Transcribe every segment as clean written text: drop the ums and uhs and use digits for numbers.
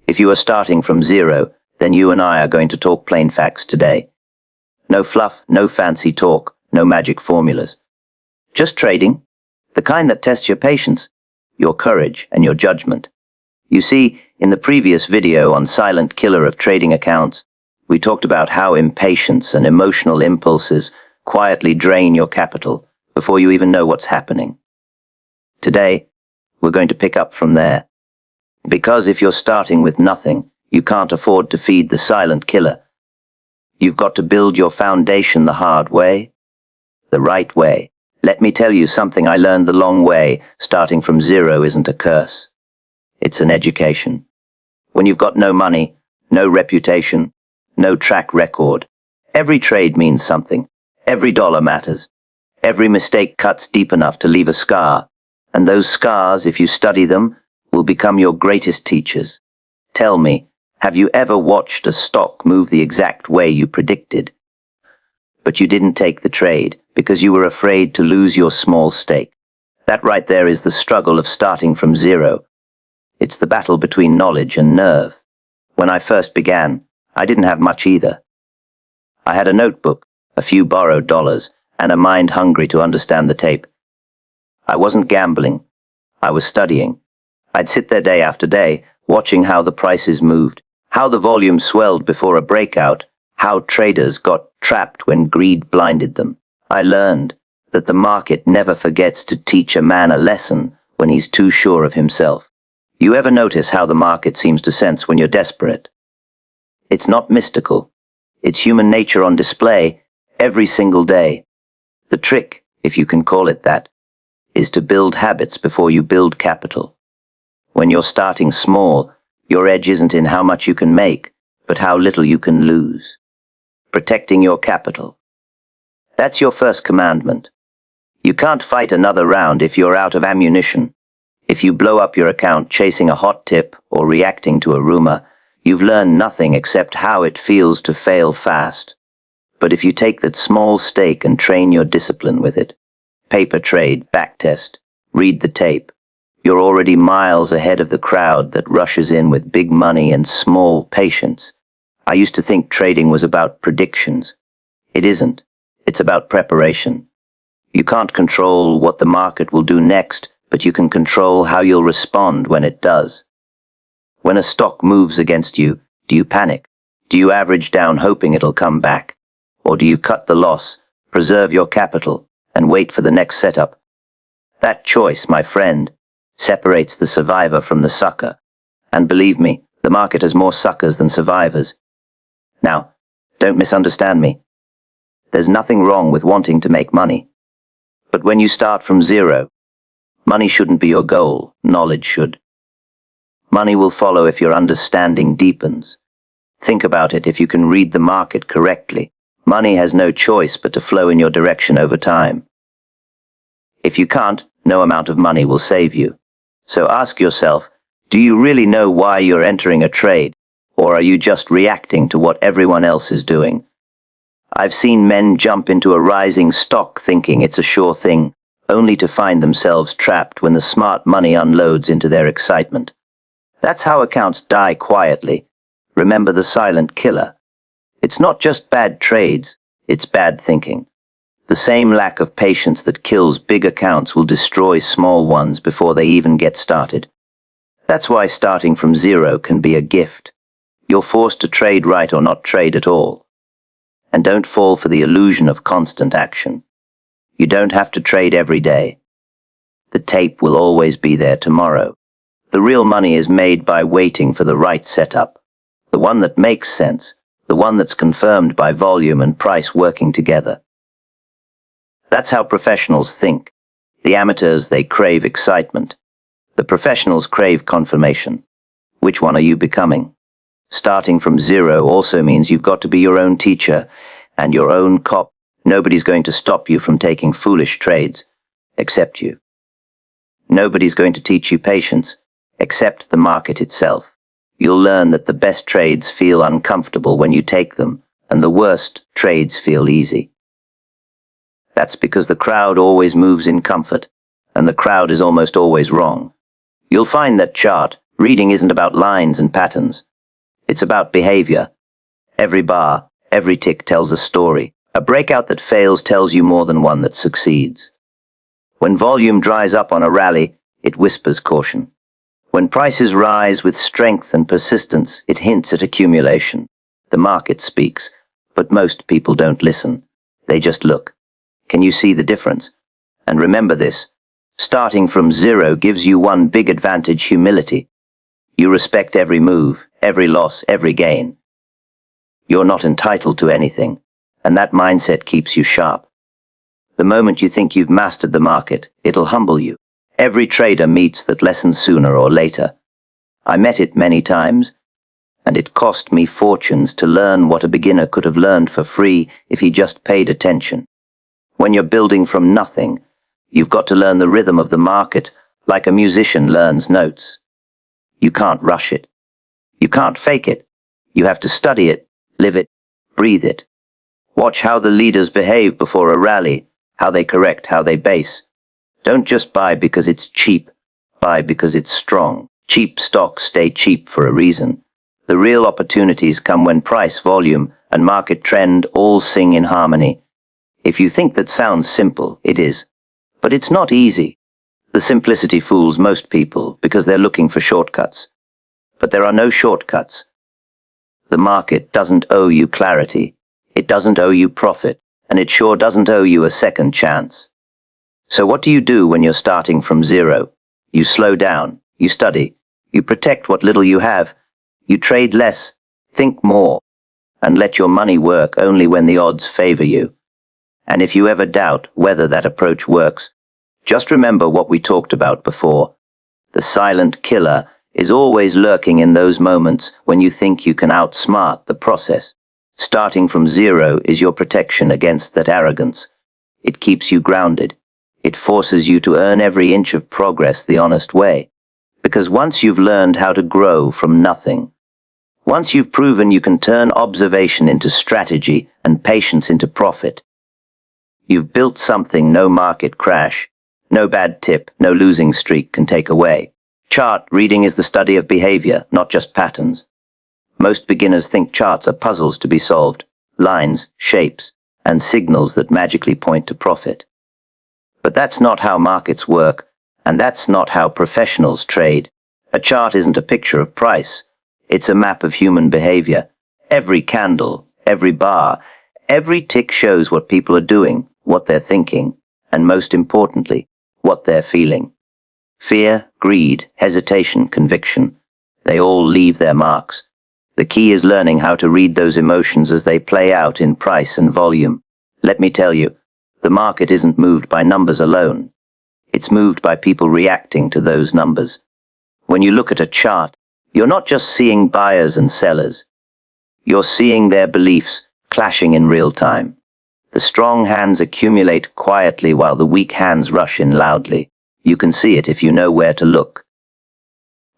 If you are starting from zero, then you and I are going to talk plain facts today. No fluff, no fancy talk, no magic formulas. Just trading, the kind that tests your patience, your courage, and your judgment. You see, in the previous video on Silent Killer of Trading Accounts, we talked about how impatience and emotional impulses quietly drain your capital before you even know what's happening. Today, we're going to pick up from there. Because if you're starting with nothing, you can't afford to feed the silent killer. You've got to build your foundation the hard way, the right way. Let me tell you something I learned the long way. Starting from zero isn't a curse. It's an education. When you've got no money, no reputation, no track record, every trade means something. Every dollar matters. Every mistake cuts deep enough to leave a scar. And those scars, if you study them, will become your greatest teachers. Tell me, have you ever watched a stock move the exact way you predicted? But you didn't take the trade because you were afraid to lose your small stake. That right there is the struggle of starting from zero. It's the battle between knowledge and nerve. When I first began, I didn't have much either. I had a notebook, a few borrowed dollars, and a mind hungry to understand the tape. I wasn't gambling. I was studying. I'd sit there day after day, watching how the prices moved, how the volume swelled before a breakout, how traders got trapped when greed blinded them. I learned that the market never forgets to teach a man a lesson when he's too sure of himself. You ever notice how the market seems to sense when you're desperate? It's not mystical. It's human nature on display every single day. The trick, if you can call it that, is to build habits before you build capital. When you're starting small, your edge isn't in how much you can make, but how little you can lose. Protecting your capital. That's your first commandment. You can't fight another round if you're out of ammunition. If you blow up your account chasing a hot tip or reacting to a rumor, you've learned nothing except how it feels to fail fast. But if you take that small stake and train your discipline with it, paper trade, backtest, read the tape, you're already miles ahead of the crowd that rushes in with big money and small patience. I used to think trading was about predictions. It isn't. It's about preparation. You can't control what the market will do next, but you can control how you'll respond when it does. When a stock moves against you, do you panic? Do you average down hoping it'll come back? Or do you cut the loss, preserve your capital, and wait for the next setup? That choice, my friend, separates the survivor from the sucker. And believe me, the market has more suckers than survivors. Now, don't misunderstand me. There's nothing wrong with wanting to make money. But when you start from zero, money shouldn't be your goal, knowledge should. Money will follow if your understanding deepens. Think about it. If you can read the market correctly, money has no choice but to flow in your direction over time. If you can't, no amount of money will save you. So ask yourself, do you really know why you're entering a trade, or are you just reacting to what everyone else is doing? I've seen men jump into a rising stock thinking it's a sure thing, only to find themselves trapped when the smart money unloads into their excitement. That's how accounts die quietly. Remember the silent killer. It's not just bad trades, it's bad thinking. The same lack of patience that kills big accounts will destroy small ones before they even get started. That's why starting from zero can be a gift. You're forced to trade right or not trade at all. And don't fall for the illusion of constant action. You don't have to trade every day. The tape will always be there tomorrow. The real money is made by waiting for the right setup. The one that makes sense. The one that's confirmed by volume and price working together. That's how professionals think. The amateurs, they crave excitement. The professionals crave confirmation. Which one are you becoming? Starting from zero also means you've got to be your own teacher and your own cop. Nobody's going to stop you from taking foolish trades, except you. Nobody's going to teach you patience, except the market itself. You'll learn that the best trades feel uncomfortable when you take them, and the worst trades feel easy. That's because the crowd always moves in comfort, and the crowd is almost always wrong. You'll find that chart, Reading isn't about lines and patterns. It's about behavior. Every bar, every tick tells a story. A breakout that fails tells you more than one that succeeds. When volume dries up on a rally, it whispers caution. When prices rise with strength and persistence, it hints at accumulation. The market speaks, but most people don't listen. They just look. Can you see the difference? And remember this, starting from zero gives you one big advantage: humility. You respect every move, every loss, every gain. You're not entitled to anything, and that mindset keeps you sharp. The moment you think you've mastered the market, it'll humble you. Every trader meets that lesson sooner or later. I met it many times, and it cost me fortunes to learn what a beginner could have learned for free if he just paid attention. When you're building from nothing, you've got to learn the rhythm of the market like a musician learns notes. You can't rush it. You can't fake it. You have to study it, live it, breathe it. Watch how the leaders behave before a rally, how they correct, how they base. Don't just buy because it's cheap. Buy because it's strong. Cheap stocks stay cheap for a reason. The real opportunities come when price, volume, and market trend all sing in harmony. If you think that sounds simple, it is. But it's not easy. The simplicity fools most people because they're looking for shortcuts. But there are no shortcuts. The market doesn't owe you clarity. It doesn't owe you profit. And it sure doesn't owe you a second chance. So what do you do when you're starting from zero? You slow down. You study. You protect what little you have. You trade less. Think more. And let your money work only when the odds favor you. And if you ever doubt whether that approach works, just remember what we talked about before. The silent killer is always lurking in those moments when you think you can outsmart the process. Starting from zero is your protection against that arrogance. It keeps you grounded. It forces you to earn every inch of progress the honest way. Because once you've learned how to grow from nothing, once you've proven you can turn observation into strategy and patience into profit, you've built something no market crash, no bad tip, no losing streak can take away. Chart reading is the study of behavior, not just patterns. Most beginners think charts are puzzles to be solved, lines, shapes, and signals that magically point to profit. But that's not how markets work, and that's not how professionals trade. A chart isn't a picture of price. It's a map of human behavior. Every candle, every bar, every tick shows what people are doing, what they're thinking, and most importantly, what they're feeling. Fear, greed, hesitation, conviction, they all leave their marks. The key is learning how to read those emotions as they play out in price and volume. Let me tell you, the market isn't moved by numbers alone. It's moved by people reacting to those numbers. When you look at a chart, you're not just seeing buyers and sellers. You're seeing their beliefs clashing in real time. The strong hands accumulate quietly while the weak hands rush in loudly. You can see it if you know where to look.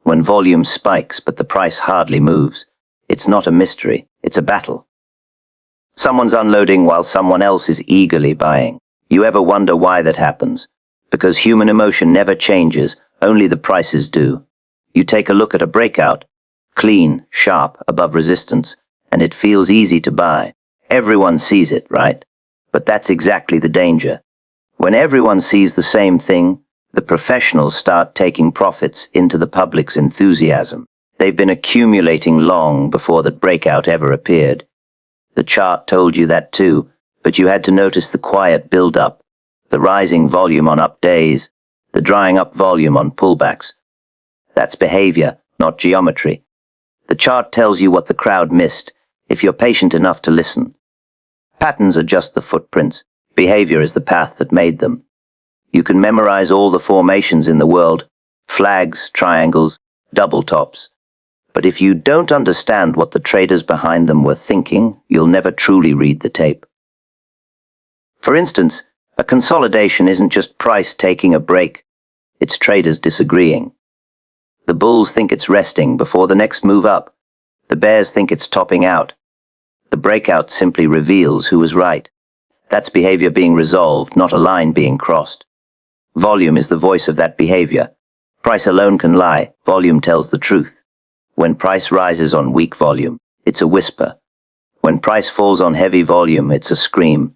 When volume spikes but the price hardly moves, it's not a mystery, it's a battle. Someone's unloading while someone else is eagerly buying. You ever wonder why that happens? Because human emotion never changes, only the prices do. You take a look at a breakout, clean, sharp, above resistance, and it feels easy to buy. Everyone sees it, right? But that's exactly the danger. When everyone sees the same thing, the professionals start taking profits into the public's enthusiasm. They've been accumulating long before that breakout ever appeared. The chart told you that too, but you had to notice the quiet build-up, the rising volume on up days, the drying up volume on pullbacks. That's behavior, not geometry. The chart tells you what the crowd missed, if you're patient enough to listen. Patterns are just the footprints. Behavior is the path that made them. You can memorize all the formations in the world, flags, triangles, double tops. But if you don't understand what the traders behind them were thinking, you'll never truly read the tape. For instance, a consolidation isn't just price taking a break. It's traders disagreeing. The bulls think it's resting before the next move up. The bears think it's topping out. The breakout simply reveals who was right. That's behavior being resolved, not a line being crossed. Volume is the voice of that behavior. Price alone can lie, volume tells the truth. When price rises on weak volume, it's a whisper. When price falls on heavy volume, it's a scream.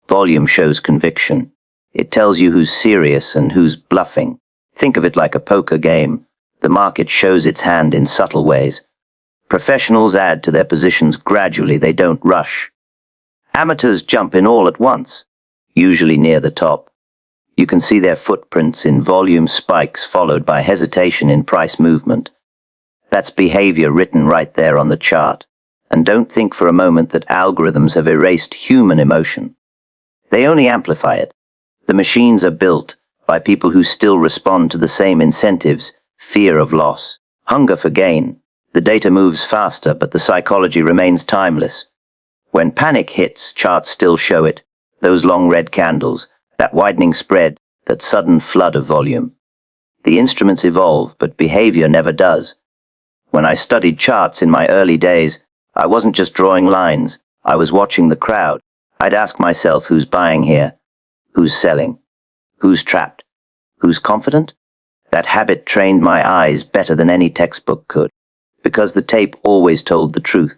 Volume shows conviction. It tells you who's serious and who's bluffing. Think of it like a poker game. The market shows its hand in subtle ways. Professionals add to their positions gradually, they don't rush. Amateurs jump in all at once, usually near the top. You can see their footprints in volume spikes followed by hesitation in price movement. That's behavior written right there on the chart. And don't think for a moment that algorithms have erased human emotion. They only amplify it. The machines are built by people who still respond to the same incentives: fear of loss, hunger for gain. The data moves faster, but the psychology remains timeless. When panic hits, charts still show it. Those long red candles, that widening spread, that sudden flood of volume. The instruments evolve, but behavior never does. When I studied charts in my early days, I wasn't just drawing lines, I was watching the crowd. I'd ask myself, who's buying here? Who's selling? Who's trapped? Who's confident? That habit trained my eyes better than any textbook could, because the tape always told the truth.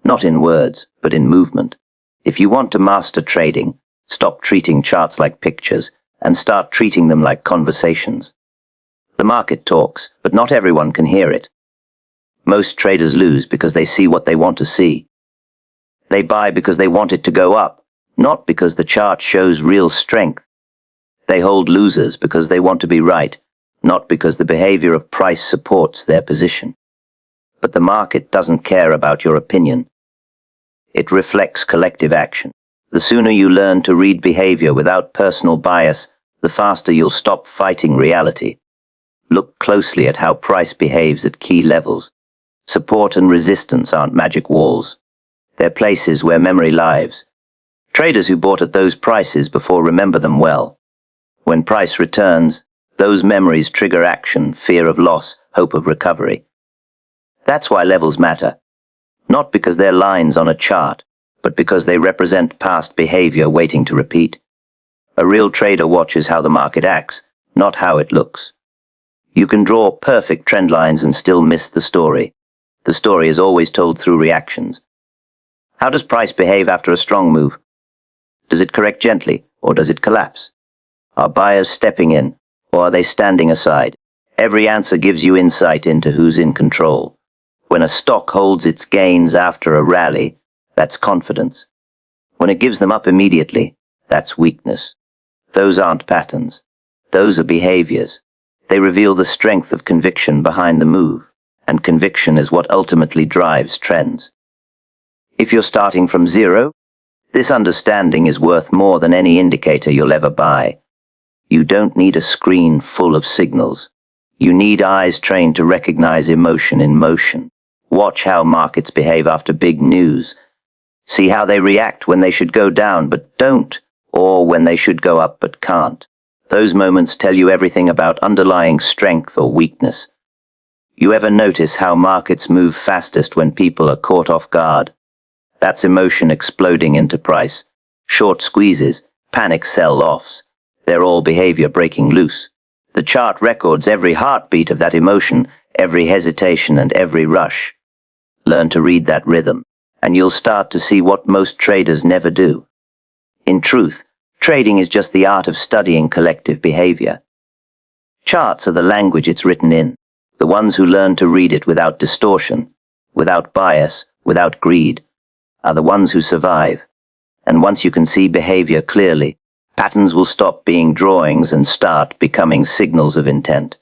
Not in words, but in movement. If you want to master trading, stop treating charts like pictures and start treating them like conversations. The market talks, but not everyone can hear it. Most traders lose because they see what they want to see. They buy because they want it to go up, not because the chart shows real strength. They hold losers because they want to be right, not because the behavior of price supports their position. But the market doesn't care about your opinion. It reflects collective action. The sooner you learn to read behavior without personal bias, the faster you'll stop fighting reality. Look closely at how price behaves at key levels. Support and resistance aren't magic walls. They're places where memory lives. Traders who bought at those prices before remember them well. When price returns, those memories trigger action, fear of loss, hope of recovery. That's why levels matter. Not because they're lines on a chart, but because they represent past behavior waiting to repeat. A real trader watches how the market acts, not how it looks. You can draw perfect trend lines and still miss the story. The story is always told through reactions. How does price behave after a strong move? Does it correct gently, or does it collapse? Are buyers stepping in, or are they standing aside? Every answer gives you insight into who's in control. When a stock holds its gains after a rally, that's confidence. When it gives them up immediately, that's weakness. Those aren't patterns. Those are behaviors. They reveal the strength of conviction behind the move, and conviction is what ultimately drives trends. If you're starting from zero, this understanding is worth more than any indicator you'll ever buy. You don't need a screen full of signals. You need eyes trained to recognize emotion in motion. Watch how markets behave after big news. See how they react when they should go down but don't, or when they should go up but can't. Those moments tell you everything about underlying strength or weakness. You ever notice how markets move fastest when people are caught off guard? That's emotion exploding into price. Short squeezes, panic sell-offs. They're all behavior breaking loose. The chart records every heartbeat of that emotion, every hesitation and every rush. Learn to read that rhythm, and you'll start to see what most traders never do. In truth, trading is just the art of studying collective behavior. Charts are the language it's written in. The ones who learn to read it without distortion, without bias, without greed, are the ones who survive. And once you can see behavior clearly, patterns will stop being drawings and start becoming signals of intent.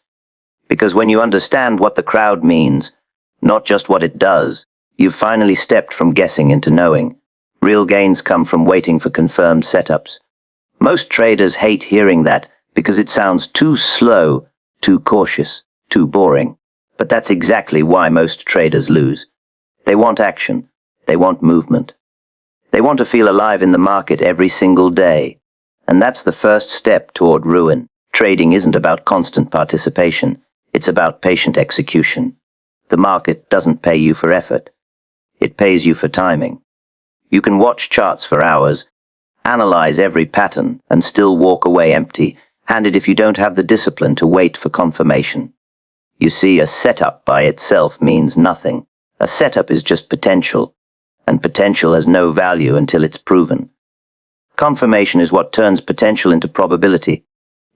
Because when you understand what the crowd means, not just what it does, you've finally stepped from guessing into knowing. Real gains come from waiting for confirmed setups. Most traders hate hearing that because it sounds too slow, too cautious, too boring. But that's exactly why most traders lose. They want action. They want movement. They want to feel alive in the market every single day. And that's the first step toward ruin. Trading isn't about constant participation. It's about patient execution. The market doesn't pay you for effort. It pays you for timing. You can watch charts for hours, analyze every pattern, and still walk away empty and if you don't have the discipline to wait for confirmation. You see, a setup by itself means nothing. A setup is just potential, and potential has no value until it's proven. Confirmation is what turns potential into probability.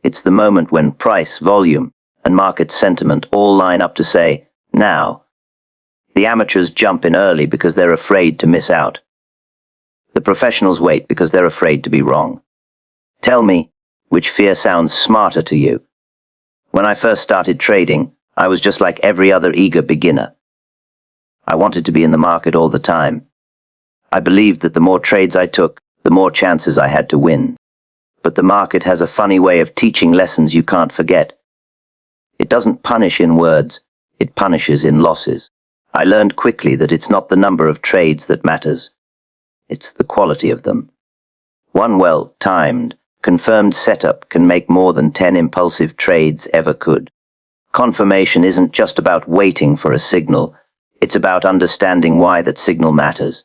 It's the moment when price, volume, and market sentiment all line up to say, now. The amateurs jump in early because they're afraid to miss out. The professionals wait because they're afraid to be wrong. Tell me, which fear sounds smarter to you? When I first started trading, I was just like every other eager beginner. I wanted to be in the market all the time. I believed that the more trades I took, the more chances I had to win. But the market has a funny way of teaching lessons you can't forget. It doesn't punish in words, it punishes in losses. I learned quickly that it's not the number of trades that matters. It's the quality of them. One well-timed, confirmed setup can make more than 10 impulsive trades ever could. Confirmation isn't just about waiting for a signal, it's about understanding why that signal matters.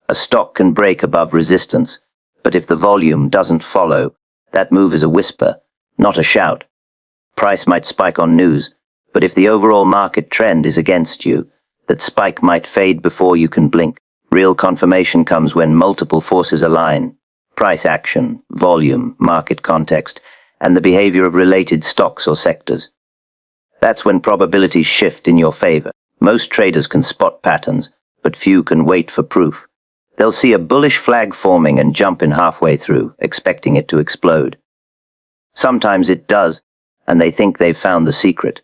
A stock can break above resistance, but if the volume doesn't follow, that move is a whisper, not a shout. Price might spike on news, but if the overall market trend is against you, that spike might fade before you can blink. Real confirmation comes when multiple forces align: price action, volume, market context, and the behavior of related stocks or sectors. That's when probabilities shift in your favor. Most traders can spot patterns, but few can wait for proof. They'll see a bullish flag forming and jump in halfway through, expecting it to explode. Sometimes it does, and they think they've found the secret.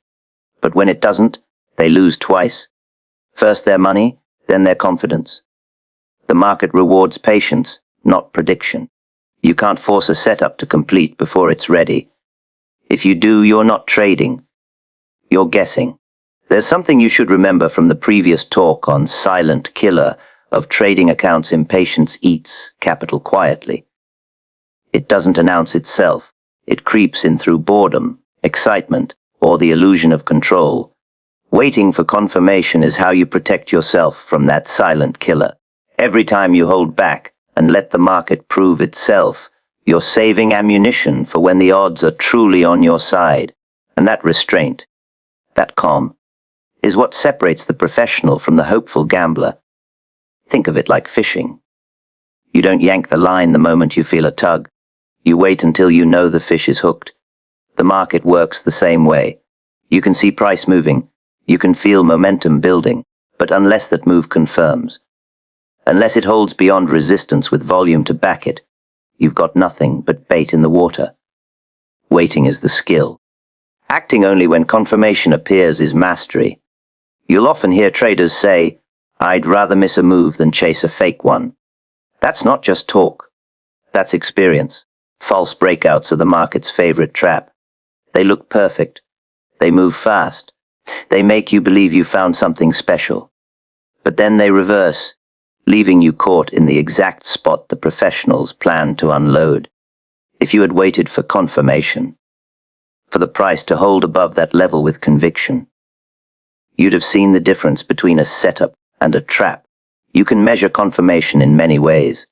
But when it doesn't, they lose twice. First their money, then their confidence. The market rewards patience, not prediction. You can't force a setup to complete before it's ready. If you do, you're not trading. You're guessing. There's something you should remember from the previous talk on silent killer of trading accounts. Impatience eats capital quietly. It doesn't announce itself. It creeps in through boredom, excitement, or the illusion of control. Waiting for confirmation is how you protect yourself from that silent killer. Every time you hold back and let the market prove itself, you're saving ammunition for when the odds are truly on your side. And that restraint, that calm, is what separates the professional from the hopeful gambler. Think of it like fishing. You don't yank the line the moment you feel a tug. You wait until you know the fish is hooked. The market works the same way. You can see price moving. You can feel momentum building. But unless that move confirms, unless it holds beyond resistance with volume to back it, you've got nothing but bait in the water. Waiting is the skill. Acting only when confirmation appears is mastery. You'll often hear traders say, "I'd rather miss a move than chase a fake one." That's not just talk. That's experience. False breakouts are the market's favorite trap. They look perfect. They move fast. They make you believe you found something special. But then they reverse, leaving you caught in the exact spot the professionals planned to unload. If you had waited for confirmation, for the price to hold above that level with conviction, you'd have seen the difference between a setup and a trap. You can measure confirmation in many ways.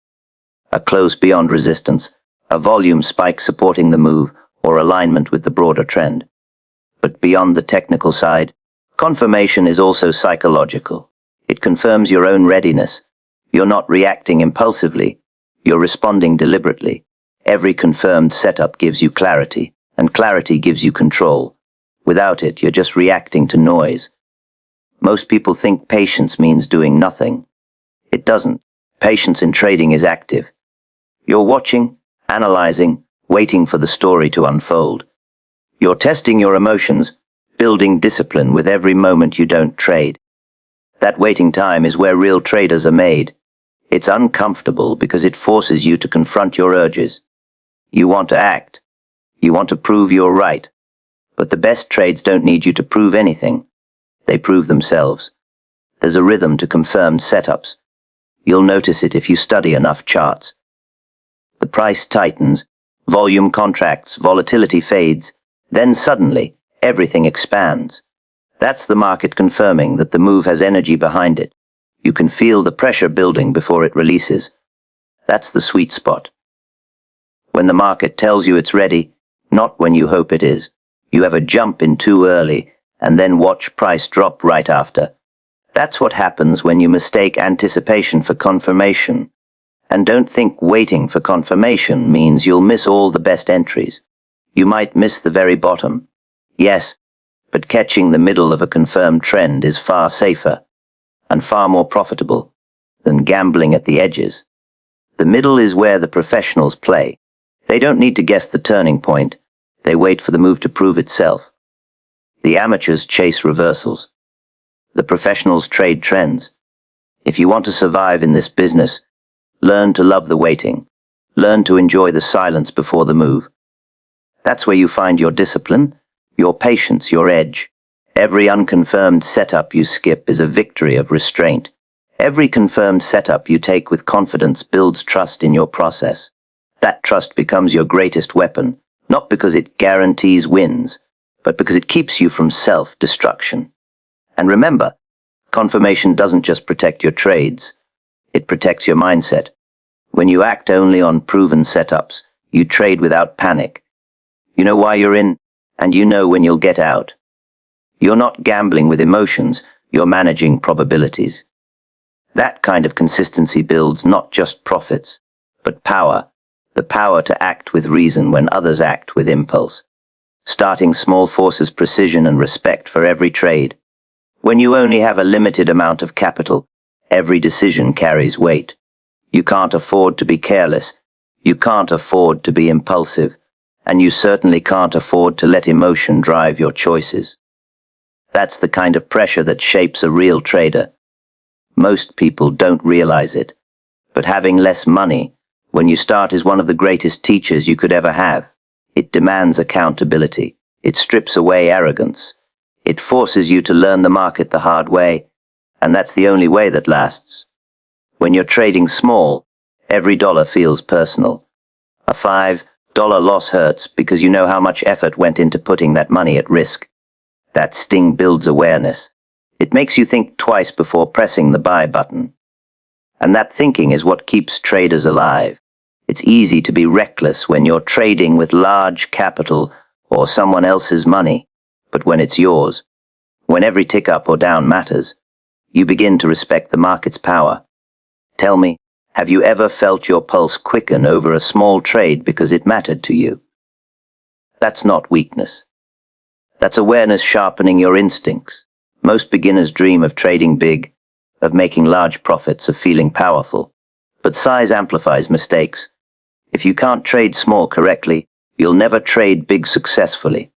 A close beyond resistance, a volume spike supporting the move, or alignment with the broader trend. But beyond the technical side, confirmation is also psychological. It confirms your own readiness. You're not reacting impulsively, you're responding deliberately. Every confirmed setup gives you clarity, and clarity gives you control. Without it, you're just reacting to noise. Most people think patience means doing nothing. It doesn't. Patience in trading is active. You're watching, analyzing, waiting for the story to unfold. You're testing your emotions, building discipline with every moment you don't trade. That waiting time is where real traders are made. It's uncomfortable because it forces you to confront your urges. You want to act. You want to prove you're right. But the best trades don't need you to prove anything. They prove themselves. There's a rhythm to confirmed setups. You'll notice it if you study enough charts. The price tightens, volume contracts, volatility fades, then suddenly, everything expands. That's the market confirming that the move has energy behind it. You can feel the pressure building before it releases. That's the sweet spot. When the market tells you it's ready, not when you hope it is. You ever jump in too early and then watch price drop right after. That's what happens when you mistake anticipation for confirmation. And don't think waiting for confirmation means you'll miss all the best entries. You might miss the very bottom. Yes, but catching the middle of a confirmed trend is far safer and far more profitable than gambling at the edges. The middle is where the professionals play. They don't need to guess the turning point. They wait for the move to prove itself. The amateurs chase reversals. The professionals trade trends. If you want to survive in this business, learn to love the waiting. Learn to enjoy the silence before the move. That's where you find your discipline, your patience, your edge. Every unconfirmed setup you skip is a victory of restraint. Every confirmed setup you take with confidence builds trust in your process. That trust becomes your greatest weapon, not because it guarantees wins, but because it keeps you from self-destruction. And remember, confirmation doesn't just protect your trades, it protects your mindset. When you act only on proven setups, you trade without panic. You know why you're in, and you know when you'll get out. You're not gambling with emotions, you're managing probabilities. That kind of consistency builds not just profits, but power. The power to act with reason when others act with impulse. Starting small forces precision and respect for every trade. When you only have a limited amount of capital, every decision carries weight. You can't afford to be careless, you can't afford to be impulsive, and you certainly can't afford to let emotion drive your choices. That's the kind of pressure that shapes a real trader. Most people don't realize it, but having less money when you start is one of the greatest teachers you could ever have. It demands accountability. It strips away arrogance. It forces you to learn the market the hard way, and that's the only way that lasts. When you're trading small, every dollar feels personal. A $5 loss hurts because you know how much effort went into putting that money at risk. That sting builds awareness. It makes you think twice before pressing the buy button. And that thinking is what keeps traders alive. It's easy to be reckless when you're trading with large capital or someone else's money, but when it's yours, when every tick up or down matters, you begin to respect the market's power. Tell me, have you ever felt your pulse quicken over a small trade because it mattered to you? That's not weakness. That's awareness sharpening your instincts. Most beginners dream of trading big, of making large profits, of feeling powerful. But size amplifies mistakes. If you can't trade small correctly, you'll never trade big successfully.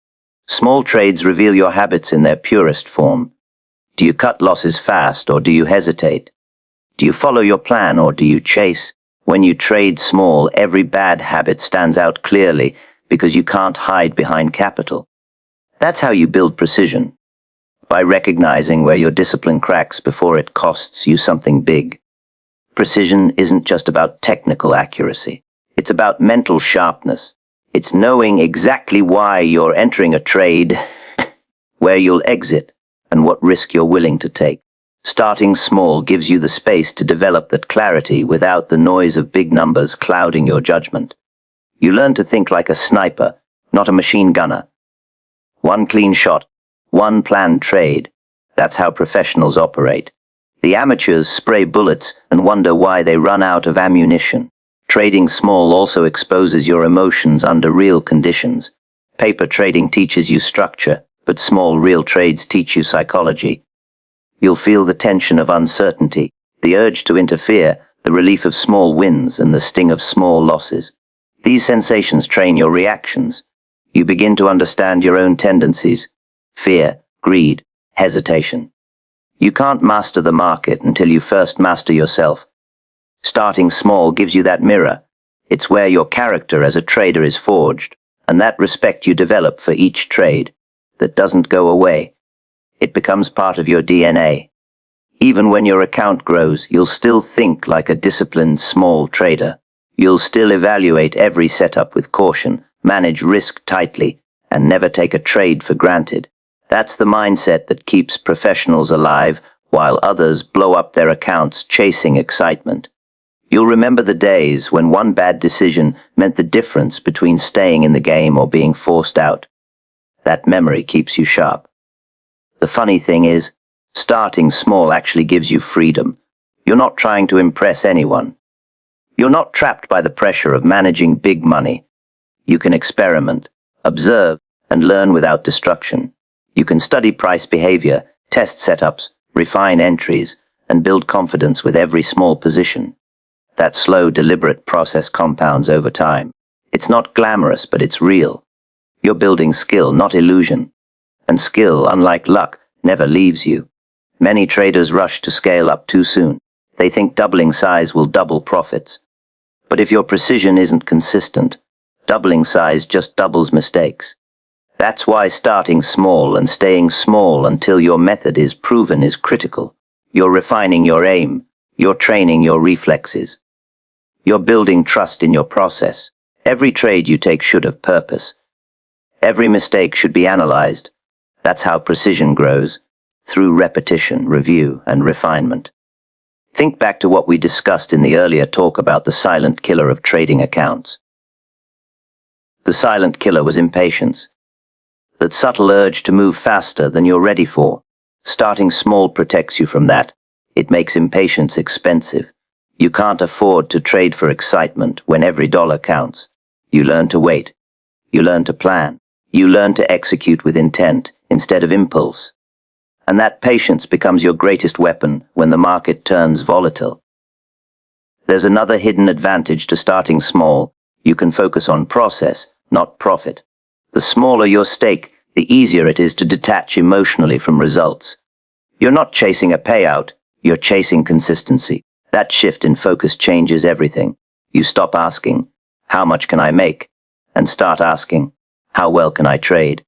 Small trades reveal your habits in their purest form. Do you cut losses fast or do you hesitate? Do you follow your plan or do you chase? When you trade small, every bad habit stands out clearly because you can't hide behind capital. That's how you build precision. By recognizing where your discipline cracks before it costs you something big. Precision isn't just about technical accuracy. It's about mental sharpness. It's knowing exactly why you're entering a trade, where you'll exit, and what risk you're willing to take. Starting small gives you the space to develop that clarity without the noise of big numbers clouding your judgment. You learn to think like a sniper, not a machine gunner. One clean shot, one planned trade. That's how professionals operate. The amateurs spray bullets and wonder why they run out of ammunition. Trading small also exposes your emotions under real conditions. Paper trading teaches you structure, but small real trades teach you psychology. You'll feel the tension of uncertainty, the urge to interfere, the relief of small wins, and the sting of small losses. These sensations train your reactions. You begin to understand your own tendencies: fear, greed, hesitation. You can't master the market until you first master yourself. Starting small gives you that mirror. It's where your character as a trader is forged, and that respect you develop for each trade, that doesn't go away. It becomes part of your DNA. Even when your account grows, you'll still think like a disciplined small trader. You'll still evaluate every setup with caution, manage risk tightly, and never take a trade for granted. That's the mindset that keeps professionals alive while others blow up their accounts chasing excitement. You'll remember the days when one bad decision meant the difference between staying in the game or being forced out. That memory keeps you sharp. The funny thing is, starting small actually gives you freedom. You're not trying to impress anyone. You're not trapped by the pressure of managing big money. You can experiment, observe, and learn without destruction. You can study price behavior, test setups, refine entries, and build confidence with every small position. That slow, deliberate process compounds over time. It's not glamorous, but it's real. You're building skill, not illusion. And skill, unlike luck, never leaves you. Many traders rush to scale up too soon. They think doubling size will double profits. But if your precision isn't consistent, doubling size just doubles mistakes. That's why starting small and staying small until your method is proven is critical. You're refining your aim. You're training your reflexes. You're building trust in your process. Every trade you take should have purpose. Every mistake should be analyzed. That's how precision grows, through repetition, review, and refinement. Think back to what we discussed in the earlier talk about the silent killer of trading accounts. The silent killer was impatience. That subtle urge to move faster than you're ready for. Starting small protects you from that. It makes impatience expensive. You can't afford to trade for excitement when every dollar counts. You learn to wait. You learn to plan. You learn to execute with intent instead of impulse. And that patience becomes your greatest weapon when the market turns volatile. There's another hidden advantage to starting small. You can focus on process, not profit. The smaller your stake, the easier it is to detach emotionally from results. You're not chasing a payout, you're chasing consistency. That shift in focus changes everything. You stop asking, how much can I make? And start asking, how well can I trade?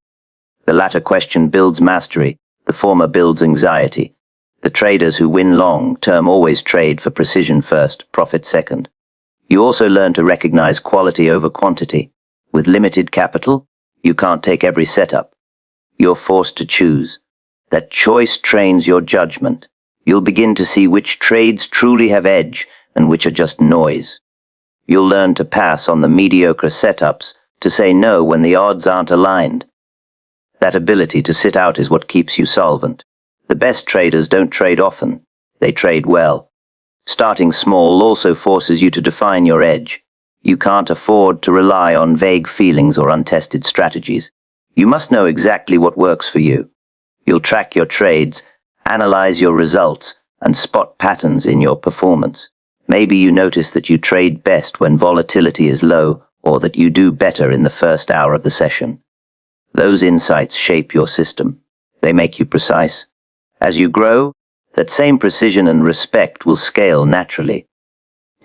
The latter question builds mastery, the former builds anxiety. The traders who win long-term always trade for precision first, profit second. You also learn to recognize quality over quantity. With limited capital, you can't take every setup. You're forced to choose. That choice trains your judgment. You'll begin to see which trades truly have edge and which are just noise. You'll learn to pass on the mediocre setups, to say no when the odds aren't aligned. That ability to sit out is what keeps you solvent. The best traders don't trade often, they trade well. Starting small also forces you to define your edge. You can't afford to rely on vague feelings or untested strategies. You must know exactly what works for you. You'll track your trades, analyze your results, and spot patterns in your performance. Maybe you notice that you trade best when volatility is low, or that you do better in the first hour of the session. Those insights shape your system. They make you precise. As you grow, that same precision and respect will scale naturally.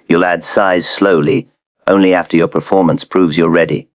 You'll add size slowly, only after your performance proves you're ready.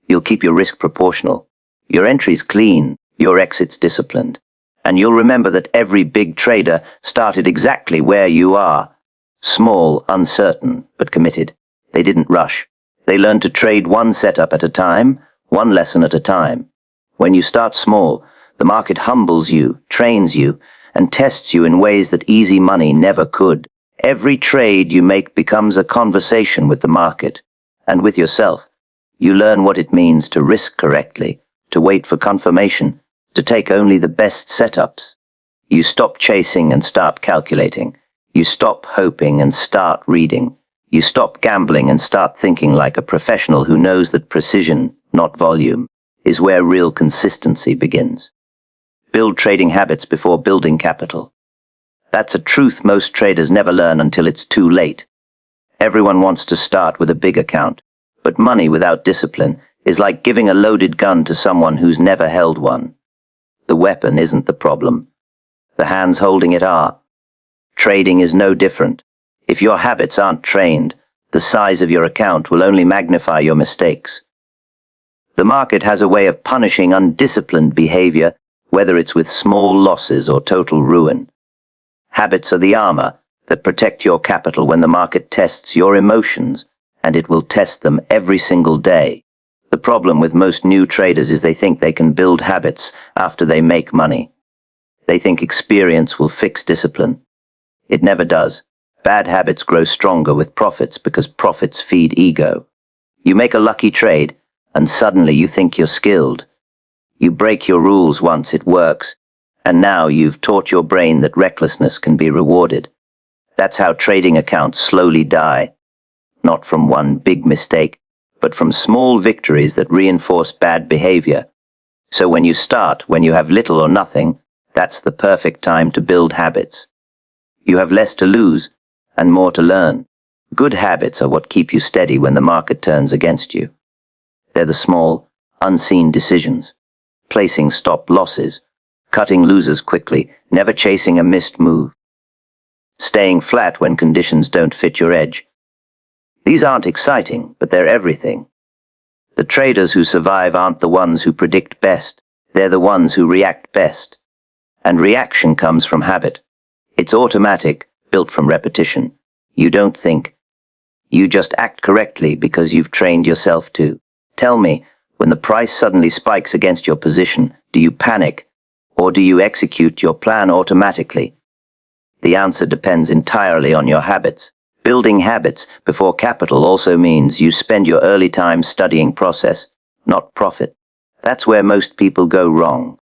You'll keep your risk proportional, your entries clean, your exits disciplined. And you'll remember that every big trader started exactly where you are. Small, uncertain, but committed. They didn't rush. They learned to trade one setup at a time, one lesson at a time. When you start small, the market humbles you, trains you, and tests you in ways that easy money never could. Every trade you make becomes a conversation with the market, and with yourself. You learn what it means to risk correctly, to wait for confirmation, to take only the best setups. You stop chasing and start calculating. You stop hoping and start reading. You stop gambling and start thinking like a professional who knows that precision, not volume, is where real consistency begins. Build trading habits before building capital. That's a truth most traders never learn until it's too late. Everyone wants to start with a big account, but money without discipline is like giving a loaded gun to someone who's never held one. The weapon isn't the problem. The hands holding it are. Trading is no different. If your habits aren't trained, the size of your account will only magnify your mistakes. The market has a way of punishing undisciplined behavior, whether it's with small losses or total ruin. Habits are the armor that protect your capital when the market tests your emotions, and it will test them every single day. The problem with most new traders is they think they can build habits after they make money. They think experience will fix discipline. It never does. Bad habits grow stronger with profits because profits feed ego. You make a lucky trade, and suddenly you think you're skilled. You break your rules once it works, and now you've taught your brain that recklessness can be rewarded. That's how trading accounts slowly die. Not from one big mistake, but from small victories that reinforce bad behavior. So when you start, when you have little or nothing, that's the perfect time to build habits. You have less to lose and more to learn. Good habits are what keep you steady when the market turns against you. They're the small, unseen decisions. Placing stop losses, cutting losers quickly, never chasing a missed move. Staying flat when conditions don't fit your edge. These aren't exciting, but they're everything. The traders who survive aren't the ones who predict best, they're the ones who react best. And reaction comes from habit. It's automatic, built from repetition. You don't think. You just act correctly because you've trained yourself to. Tell me, when the price suddenly spikes against your position, do you panic, or do you execute your plan automatically? The answer depends entirely on your habits. Building habits before capital also means you spend your early time studying process, not profit. That's where most people go wrong.